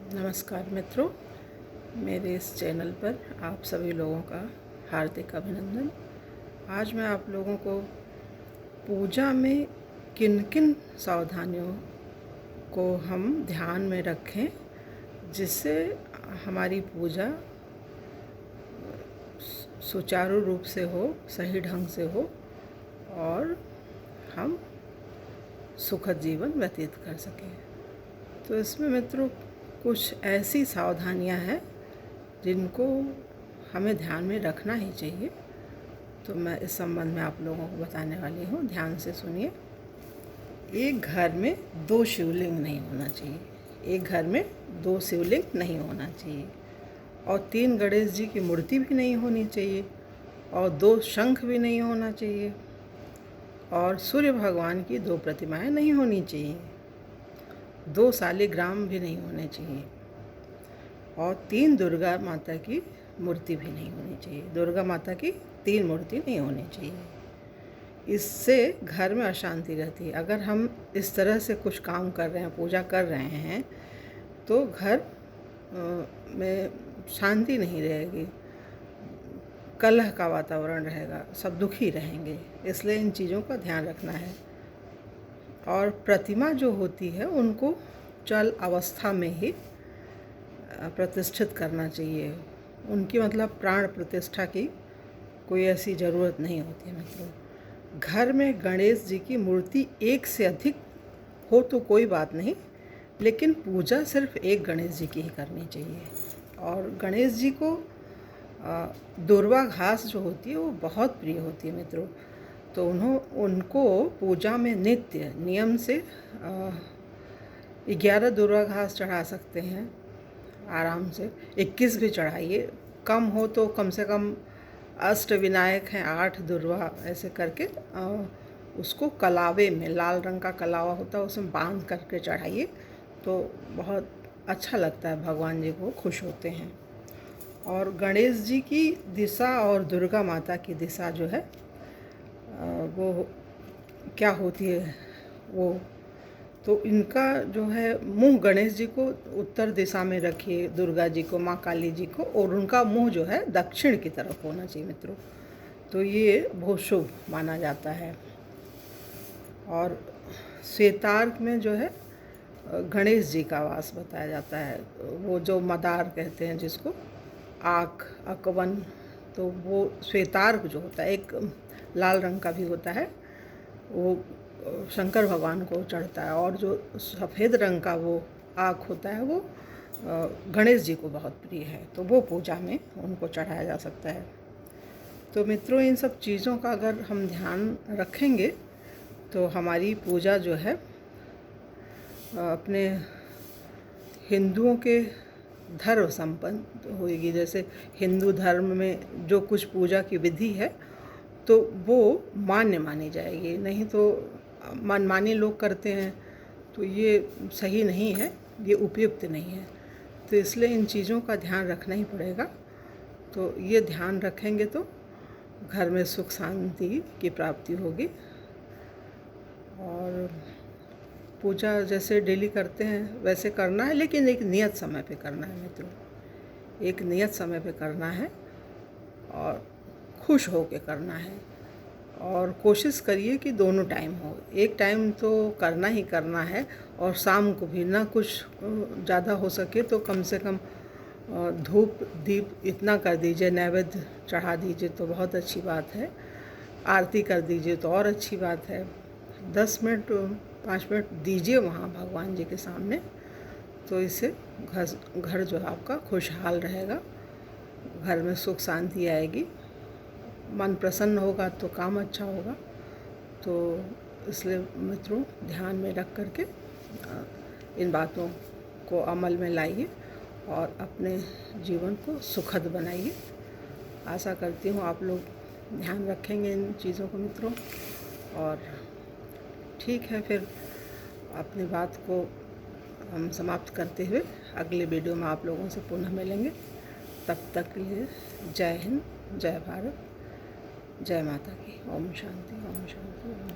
नमस्कार मित्रों, मेरे इस चैनल पर आप सभी लोगों का हार्दिक अभिनंदन। आज मैं आप लोगों को पूजा में किन किन सावधानियों को हम ध्यान में रखें जिससे हमारी पूजा सुचारू रूप से हो, सही ढंग से हो और हम सुखद जीवन व्यतीत कर सकें। तो इसमें मित्रों कुछ ऐसी सावधानियां हैं जिनको हमें ध्यान में रखना ही चाहिए। तो मैं इस संबंध में आप लोगों को बताने वाली हूँ, ध्यान से सुनिए। एक घर में दो शिवलिंग नहीं होना चाहिए, एक घर में दो शिवलिंग नहीं होना चाहिए, और 3 गणेश जी की मूर्ति भी नहीं होनी चाहिए, और 2 शंख भी नहीं होना चाहिए, और सूर्य भगवान की 2 प्रतिमाएं नहीं होनी चाहिए, 2 शालिग्राम भी नहीं होने चाहिए, और 3 दुर्गा माता की मूर्ति भी नहीं होनी चाहिए। दुर्गा माता की 3 मूर्ति नहीं होनी चाहिए। इससे घर में अशांति रहती है। अगर हम इस तरह से कुछ काम कर रहे हैं, पूजा कर रहे हैं, तो घर में शांति नहीं रहेगी, कलह का वातावरण रहेगा, सब दुखी रहेंगे। इसलिए इन चीज़ों का ध्यान रखना है। और प्रतिमा जो होती है उनको चल अवस्था में ही प्रतिष्ठित करना चाहिए। उनकी मतलब प्राण प्रतिष्ठा की कोई ऐसी ज़रूरत नहीं होती है मित्रों। घर में गणेश जी की मूर्ति एक से अधिक हो तो कोई बात नहीं, लेकिन पूजा सिर्फ एक गणेश जी की ही करनी चाहिए। और गणेश जी को दुर्वा घास जो होती है वो बहुत प्रिय होती है मित्रों। तो उनको पूजा में नित्य नियम से 11 दुर्वा घास चढ़ा सकते हैं आराम से, 21 भी चढ़ाइए। कम हो तो कम से कम अष्टविनायक हैं, 8 दुर्वा ऐसे करके उसको कलावे में, लाल रंग का कलावा होता है उसमें बांध करके चढ़ाइए, तो बहुत अच्छा लगता है, भगवान जी को खुश होते हैं। और गणेश जी की दिशा और दुर्गा माता की दिशा जो है वो क्या होती है, वो तो इनका जो है मुंह, गणेश जी को उत्तर दिशा में रखिए, दुर्गा जी को, माँ काली जी को, और उनका मुंह जो है दक्षिण की तरफ होना चाहिए मित्रों। तो ये बहुत शुभ माना जाता है। और श्वेतार्क में जो है गणेश जी का वास बताया जाता है, वो जो मदार कहते हैं जिसको, आँख, अकवन, तो वो श्वेतार्क जो होता है, एक लाल रंग का भी होता है, वो शंकर भगवान को चढ़ता है। और जो सफ़ेद रंग का वो आँख होता है वो गणेश जी को बहुत प्रिय है, तो वो पूजा में उनको चढ़ाया जा सकता है। तो मित्रों इन सब चीज़ों का अगर हम ध्यान रखेंगे तो हमारी पूजा जो है अपने हिंदुओं के धर्म संपन्न होगी। जैसे हिंदू धर्म में जो कुछ पूजा की विधि है तो वो मान्य मानी जाएगी, नहीं तो मनमानी लोग करते हैं तो ये सही नहीं है, ये उपयुक्त नहीं है। तो इसलिए इन चीज़ों का ध्यान रखना ही पड़ेगा। तो ये ध्यान रखेंगे तो घर में सुख शांति की प्राप्ति होगी। और पूजा जैसे डेली करते हैं वैसे करना है, लेकिन एक नियत समय पे करना है मित्रों, एक नियत समय पे करना है और खुश हो के करना है। और कोशिश करिए कि दोनों टाइम हो, एक टाइम तो करना ही करना है, और शाम को भी ना कुछ ज़्यादा हो सके तो कम से कम धूप दीप इतना कर दीजिए, नैवेद्य चढ़ा दीजिए तो बहुत अच्छी बात है, आरती कर दीजिए तो और अच्छी बात है। 10 मिनट 5 मिनट दीजिए वहाँ भगवान जी के सामने, तो इससे घर जो है आपका खुशहाल रहेगा, घर में सुख शांति आएगी, मन प्रसन्न होगा तो काम अच्छा होगा। तो इसलिए मित्रों ध्यान में रख करके इन बातों को अमल में लाइए और अपने जीवन को सुखद बनाइए। आशा करती हूँ आप लोग ध्यान रखेंगे इन चीज़ों को मित्रों। और ठीक है, फिर अपनी बात को हम समाप्त करते हुए अगले वीडियो में आप लोगों से पुनः मिलेंगे। तब तक के लिए जय हिंद, जय भारत, जय माता की। ओम शांति, ओम शांति, ओम।